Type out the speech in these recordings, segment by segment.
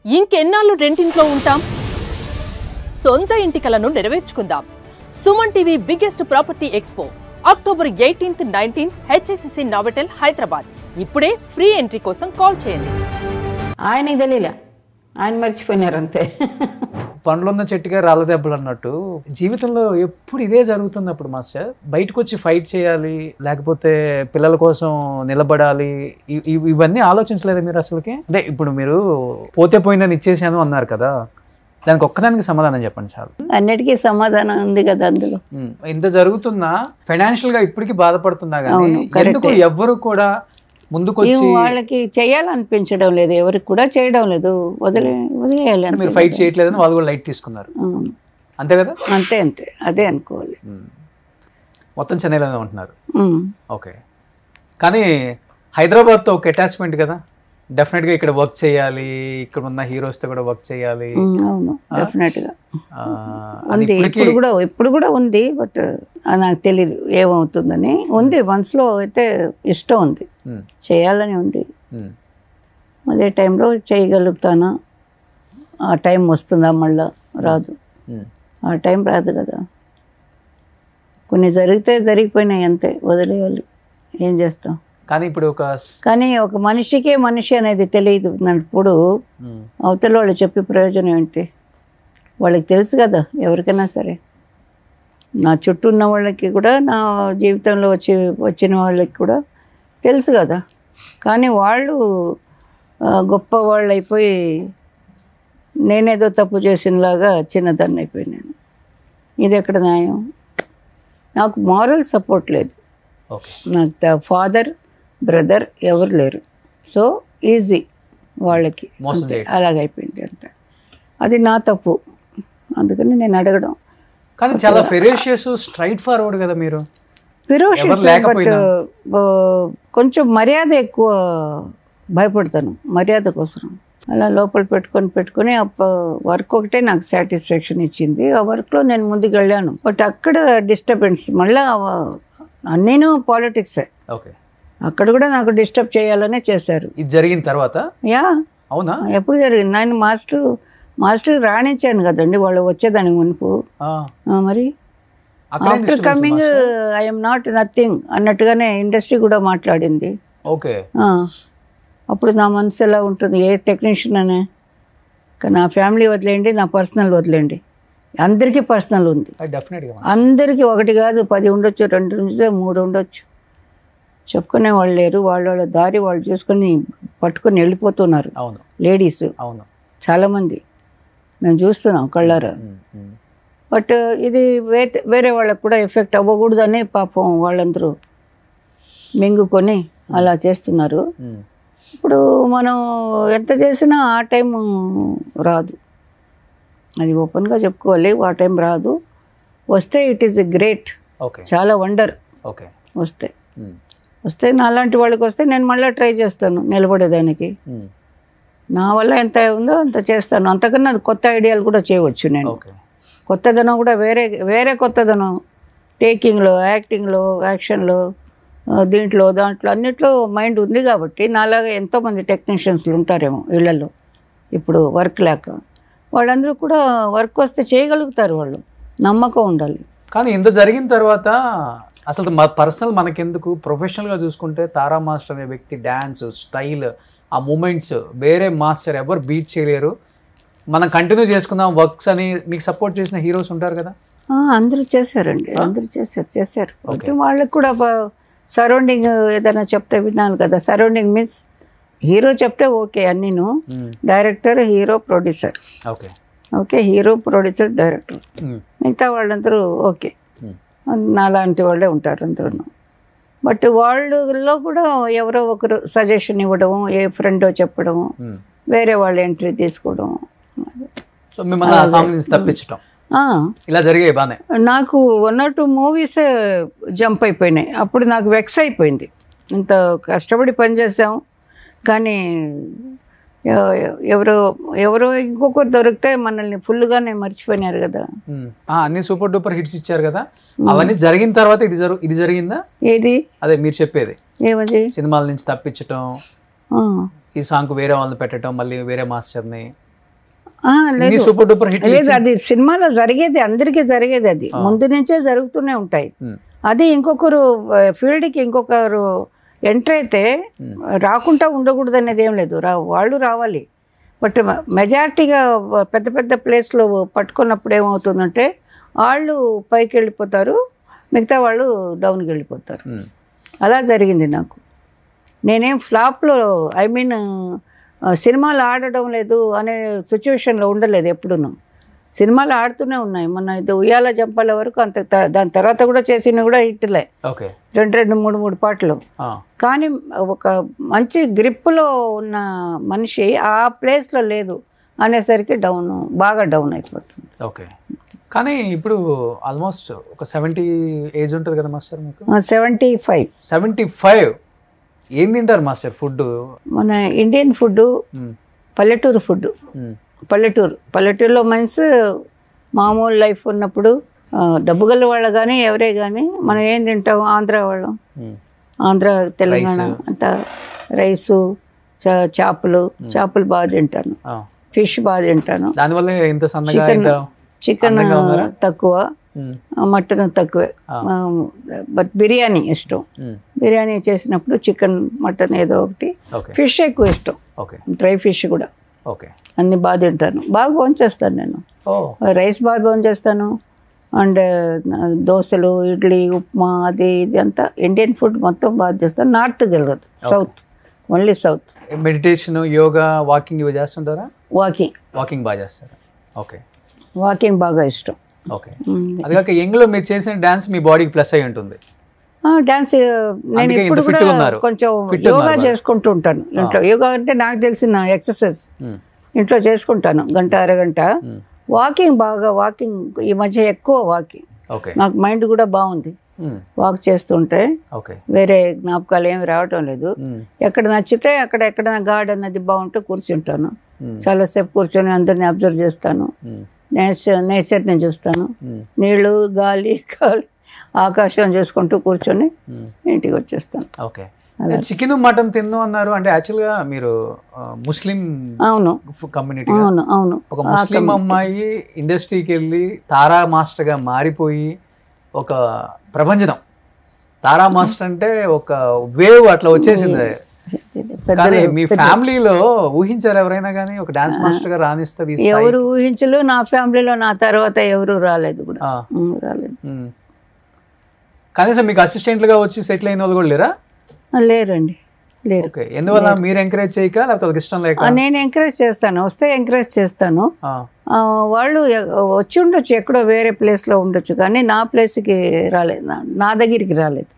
ఇంకెన్నాళ్ళు రెంటింట్లో ఉంటాం? సొంత ఇంటి కలను నెరవేర్చుకుందాం. Suman TV biggest property expo October 18th, 19th HSCC Novotel Hyderabad. ఇప్పుడే ఫ్రీ ఎంట్రీ కోసం కాల్ చేయండి. ఆయనకి తెలియలే, ఆయన మర్చిపోయినారు అంతే. పండ్లున్న చెట్టుగా రాళ్ళ దెబ్బలు అన్నట్టు జీవితంలో ఎప్పుడు ఇదే జరుగుతున్నప్పుడు మాస్టర్ బయటకు వచ్చి ఫైట్ చేయాలి, లేకపోతే పిల్లల కోసం నిలబడాలి, ఇవన్నీ ఆలోచించలేదు మీరు అసలుకి? అంటే ఇప్పుడు మీరు పోతే పోయిందని ఇచ్చేసాను అన్నారు కదా, దానికి ఒక్కదానికి సమాధానం చెప్పండి చాలు. అన్నిటికీ సమాధానం ఉంది కదా అందులో. ఇంత జరుగుతున్నా ఫైనాన్షియల్ గా ఇప్పటికీ బాధపడుతున్నా కానీ ఎందుకు ఎవ్వరు కూడా ముందుకొచ్చి వాళ్ళకి చేయాలనిపించడం లేదు, ఎవరికి కూడా చేయడం లేదు, వదిలేయాలి. మీరు ఫైట్ చేయట్లేదని వాళ్ళు కూడా లైట్ తీసుకున్నారు, అంతే కదా? అంతే అంతే, అదే అనుకోవాలి. మొత్తం చెన్నైలోనే ఉంటున్నారు, ఓకే. కానీ హైదరాబాద్తో ఒక అటాచ్మెంట్ కదా, డెఫినెట్గా ఇక్కడ వర్క్ చేయాలి, ఇక్కడ ఉన్న హీరోస్తో కూడా వర్క్ చేయాలి. అవును, డెఫినెట్గా ఉంది, ఇప్పుడు కూడా ఉంది. బట్ నాకు తెలియదు ఏమవుతుందని. ఉంది మనసులో అయితే ఇష్టం ఉంది, చేయాలని ఉంది. అదే టైంలో చేయగలుగుతానా, ఆ టైం వస్తుందా మళ్ళా? రాదు, ఆ టైం రాదు కదా. కొన్ని జరిగిపోయినాయి అంతే, వదిలేయాలి, ఏం చేస్తాం. కానీ ఒక మనిషికే మనిషి అనేది తెలియదు అన్నప్పుడు అవతల వాళ్ళు చెప్పే ప్రయోజనం ఏంటి? వాళ్ళకి తెలుసు కదా, ఎవరికైనా సరే. నా చుట్టూ ఉన్న వాళ్ళకి కూడా, నా జీవితంలో వచ్చిన వాళ్ళకి కూడా తెలుసు కదా. కానీ వాళ్ళు గొప్ప వాళ్ళు అయిపోయి నేనేదో తప్పు చేసినలాగా చిన్నదాన్ని అయిపోయినాను. ఇది ఎక్కడ న్యాయం? నాకు మారల్ సపోర్ట్ లేదు, నాకు ఫాదర్ బ్రదర్ ఎవరు లేరు. సో ఈజీ వాళ్ళకి, అలాగైపోయింది అంత. అది నా తప్పు, అందుకని నేను అడగడం. కానీ చాలా ఫెరోషియస్, స్ట్రైట్ ఫార్వర్డ్ కదా మీరు. ఫెరోషియస్, బట్ కొంచెం మర్యాద ఎక్కువ, భయపడతాను మర్యాద కోసం. అలా లోపల పెట్టుకొని వర్క్ ఒకటే నాకు సాటిస్ఫాక్షన్ ఇచ్చింది. ఆ వర్క్లో నేను ముందుకు వెళ్ళాను. బట్ అక్కడ డిస్టర్బెన్స్, మళ్ళీ నేను పాలిటిక్సే. ఓకే, అక్కడ కూడా నాకు డిస్టర్బ్ చేయాలనే చేశారు. ఇది జరిగిన తర్వాత? యా, అవునా? ఎప్పుడు జరిగింది? నేను మాస్టర్ రాణించాను కదండి వాళ్ళు వచ్చేదానికి మునుపు. మరి after coming I'm not nothing అన్నట్టుగానే ఇండస్ట్రీ కూడా మాట్లాడింది. ఓకే, అప్పుడు నా మనసు ఎలా ఉంటుంది? ఏ టెక్నీషియన్ అనే, నా ఫ్యామిలీ వదిలేండి, నా పర్సనల్ వదిలేండి. అందరికీ పర్సనల్ ఉంది, అందరికీ. ఒకటి కాదు, 10 ఉండొచ్చు, 2 ఉండొచ్చు, 3 ఉండొచ్చు. చెప్పుకునే వాళ్ళు లేరు. వాళ్ళ దారి వాళ్ళు చూసుకొని పట్టుకొని వెళ్ళిపోతున్నారు లేడీస్ చాలామంది, మేము చూస్తున్నాం కళ్ళారా. బట్ ఇది వేరే వాళ్ళకు కూడా ఎఫెక్ట్ అవ్వకూడదని పాపం వాళ్ళందరూ మింగుకొని అలా చేస్తున్నారు. ఇప్పుడు మనం ఎంత చేసినా ఆ టైం రాదు, అది ఓపెన్గా చెప్పుకోవాలి. ఆ టైం రాదు. వస్తే ఇట్ ఈస్ గ్రేట్, చాలా వండర్. వస్తే నాలాంటి వాళ్ళకి వస్తే నేను మళ్ళీ ట్రై చేస్తాను నిలబడేదానికి. నా వల్ల ఎంత ఉందో అంత చేస్తాను. అంతకన్నా కొత్త ఐడియాలు కూడా చేయవచ్చు నేను. కొత్తదనం కూడా వేరే కొత్తదనం, టేకింగ్లో, యాక్టింగ్లో, యాక్షన్లో, దాంట్లో అన్నిట్లో మైండ్ ఉంది. కాబట్టి నాలాగా ఎంతోమంది టెక్నీషియన్స్లు ఉంటారేమో ఇళ్లలో ఇప్పుడు వర్క్ లేక. వాళ్ళందరూ కూడా వర్క్ వస్తే చేయగలుగుతారు, వాళ్ళు నమ్మకం ఉండాలి. కానీ ఇంత జరిగిన తర్వాత అసలు పర్సనల్ మనకెందుకు, ప్రొఫెషనల్గా చూసుకుంటే తారా మాస్టర్ అనే వ్యక్తి డ్యాన్స్ స్టైల్, ఆ మూమెంట్స్ వేరే మాస్టర్ ఎవరు బీట్ చేయలేరు. మనం కంటిన్యూ చేసుకుందాం వర్క్స్ అని మీకు సపోర్ట్ చేసిన హీరోస్ ఉంటారు కదా. అందరూ చేశారండి, అందరూ చేశారు. ఓకే, వాళ్ళకి కూడా సరౌండింగ్ ఏదైనా చెప్తే వినాలి కదా. సరౌండింగ్ మీన్స్ హీరో చెప్తే ఓకే అన్నీను, director, hero, producer. Okay, hero, producer, director, మిగతా వాళ్ళందరూ ఓకే, నాలాంటి వాళ్ళే ఉంటారు అందరూ. బట్ వాళ్ళలో కూడా ఎవరో ఒకరు సజెషన్ ఇవ్వడము, ఏ ఫ్రెండో చెప్పడము, వేరే వాళ్ళ ఎంట్రీ తీసుకోవడం. సో మిమ్మల్ని తప్పించడం ఇలా జరిగాయి బానే. నాకు 1 or 2 మూవీసే జంప్ అయిపోయినాయి. అప్పుడు నాకు వెక్స్ అయిపోయింది. ఇంత కష్టపడి పనిచేసాం కానీ ఎవరో ఇంకొకరు దొరికితే మనల్ని ఫుల్గానే మర్చిపోయినారు కదా. అన్ని సూపర్ డూపర్ హిట్స్ ఇచ్చారు కదా, అవన్నీ జరిగిన తర్వాత ఇది జరిగిందా? ఏది? అదే మీరు చెప్పేది. ఏమది? సినిమాల నుంచి తప్పించటం, ఈ సాంగ్ వేరే వాళ్ళని పెట్టడం, మళ్ళీ వేరే మాస్టర్ని లేదు సూపర్ డూపర్ హిట్ లేదు, అది సినిమాలో జరిగేది, అందరికీ జరిగేది, అది ముందు నుంచే జరుగుతూనే ఉంటాయి. అది ఇంకొకరు ఫీల్డ్కి ఇంకొకరు ఎంటర్ అయితే రాకుండా ఉండకూడదు అనేది ఏం లేదు, వాళ్ళు రావాలి. బట్ మెజారిటీగా పెద్ద పెద్ద ప్లేస్లో పట్టుకున్నప్పుడు ఏమవుతుందంటే వాళ్ళు పైకి వెళ్ళిపోతారు, మిగతా వాళ్ళు డౌన్కి వెళ్ళిపోతారు. అలా జరిగింది నాకు. నేనేం ఫ్లాప్లో ఐ మీన్ సినిమాలు ఆడడం లేదు అనే సిచ్యువేషన్లో ఉండలేదు ఎప్పుడును. సినిమాలు ఆడుతూనే ఉన్నాయి. మొన్న ఇది ఉయ్యాల జంపాల వరకు అంత, దాని తర్వాత కూడా చేసిన కూడా హిట్లే, 2-3 పాటలు. కానీ ఒక మంచి గ్రిప్లో ఉన్న మనిషి ఆ ప్లేస్లో లేదు అనేసరికి బాగా డౌన్ అయిపోతుంది. ఓకే. కానీ ఇప్పుడు ఆల్మోస్ట్ ఒక 70 ఏజ్ ఉంటుంది కదా మాస్టర్ మీకు? 75. 75. ఏం తింటారు మాస్టర్ ఫుడ్? మన ఇండియన్ ఫుడ్, పల్లెటూరు ఫుడ్. పల్లెటూరులో మీన్స్ మామూలు లైఫ్ ఉన్నప్పుడు డబ్బు గల వాళ్ళు కానీ ఎవరే కానీ మనం ఏం తింటాం, ఆంధ్ర వాళ్ళం, ఆంధ్ర తెలంగాణ అంతా రైసు, చేపలు బాగా తింటాను, ఫిష్ బాగా తింటాను. దానివల్ల ఇంత సన్నగా చికెన్ తక్కువ, మటన్ తక్కువే. బట్ బిర్యానీ ఇష్టం. బిర్యానీ చేసినప్పుడు చికెన్, మటన్ ఏదో ఒకటి. ఫిష్ ఎక్కువ ఇష్టం, డ్రై ఫిష్ కూడా. అన్ని బాగా తింటాను, బాగా భోంచేస్తాను నేను. రైస్ బాగా భోంచేస్తాను, అండ్ దోశలు, ఇడ్లీ, ఉప్మా, అది ఇది అంతా ఇండియన్ ఫుడ్ మొత్తం బాగా చేస్తాను. నార్త్ తెలియదు, south, only south. Meditation, yoga, walking ఇవి చేస్తుంటారా? వాకింగ్ బాగా చేస్తారా? ఓకే. వాకింగ్ బాగా ఇష్టం. ఓకే. అది కాక యంగ్లో మీరు చేసిన డాన్స్ మీ బాడీకి ప్లస్ అయి ఉంటుంది. డాన్స్ నేను ఇప్పుడు కూడా కొంచెం యోగా చేసుకుంటూ ఉంటాను ఇంట్లో. యోగా అంటే నాకు తెలిసిన ఎక్సర్సైజ్ ఇంట్లో చేసుకుంటాను, గంట అరగంట. వాకింగ్ ఈ మధ్య ఎక్కువ వాకింగ్. నాకు మైండ్ కూడా బాగుంది వాక్ చేస్తుంటే. వేరే జ్ఞాపకాలు ఏమి రావటం లేదు. ఎక్కడ నచ్చితే అక్కడ, ఎక్కడైనా గార్డెన్ అది బాగుంటే కూర్చుంటాను. చాలాసేపు కూర్చొని అందరిని అబ్జర్వ్ చేస్తాను, నేచర్ని చూస్తాను, నీళ్ళు, గాలి, ఆకాశం చూసుకుంటూ కూర్చొని ఇంటికి వచ్చేస్తాను. ఓకే. చికెన్, మటన్ తిన్ను అన్నారు అంటే యాక్చువల్గా మీరు ముస్లిం కమ్యూనిటీ. అవును. ఒక ముస్లిం అమ్మాయి ఇండస్ట్రీకి వెళ్ళి తారా మాస్టర్గా మారిపోయి ఒక ప్రపంచం, తారా మాస్టర్ అంటే ఒక వేవ్ అట్లా వచ్చేసింది. కానీ మీ ఫ్యామిలీలో ఊహించారు ఎవరైనా కానీ ఒక డాన్స్ మాస్టర్ గా రాణిస్తుంది? ఎవరు ఊహించలు. నా ఫ్యామిలీలో నా తర్వాత ఎవరు రాలేదు కూడా, రాలేదు. కనీసం మీకు అసిస్టెంట్లుగా వచ్చి సెటిల్ అయిన వాళ్ళు కూడా లేరా? లేరండి, లేరు. ఎందువల్ల? మీరు ఎంకరేజ్ చేయక లేకపోతే వాళ్ళకి ఇష్టం లేక? నేను ఎంకరేజ్ చేస్తాను, వస్తే ఎంకరేజ్ చేస్తాను. వాళ్ళు వచ్చి ఉండొచ్చు, ఎక్కడో వేరే ప్లేస్లో ఉండొచ్చు, కానీ నా ప్లేస్కి రాలేదు, నా దగ్గరికి రాలేదు.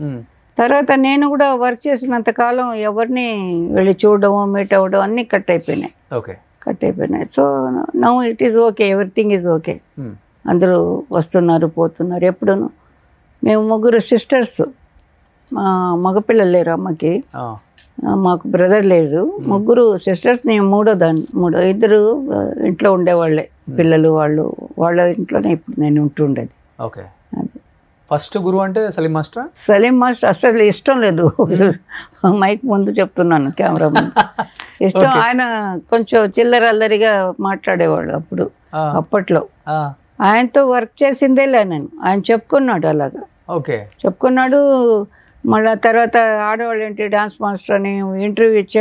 తర్వాత నేను కూడా వర్క్ చేసినంత కాలం ఎవరిని వెళ్ళి చూడడం, మీట్ అవ్వడం అన్నీ కట్ అయిపోయినాయి. So now it is okay, everything is okay. అందరూ వస్తున్నారు, పోతున్నారు. ఎప్పుడూను మేము 3 సిస్టర్స్, మగపిల్లలు లేరు అమ్మకి, మాకు బ్రదర్ లేరు. 3 సిస్టర్స్, నేను 3వ దాన్ని. 2 ఇంట్లో ఉండేవాళ్ళే, పిల్లలు వాళ్ళ ఇంట్లోనే ఇప్పుడు నేను ఉంటుండేది. ఓకే. ఫస్ట్ గురువు అంటే సలీం మాస్టర్. సలీం మాస్టర్ అసలు ఇష్టం లేదు, మైక్ ముందు చెప్తున్నాను, కెమెరా ముందు ఇష్టం. ఆయన కొంచెం చిల్లర అల్లరిగా మాట్లాడేవాళ్ళు అప్పట్లో. ఆయనతో వర్క్ చేసిందే నేను, ఆయన చెప్పుకున్నాడు అలాగా. చెప్పుకున్నాడు. మళ్ళీ తర్వాత ఆడవాళ్ళు ఏంటి డాన్స్ మాస్టర్ అని ఇంటర్వ్యూ ఇచ్చాడు.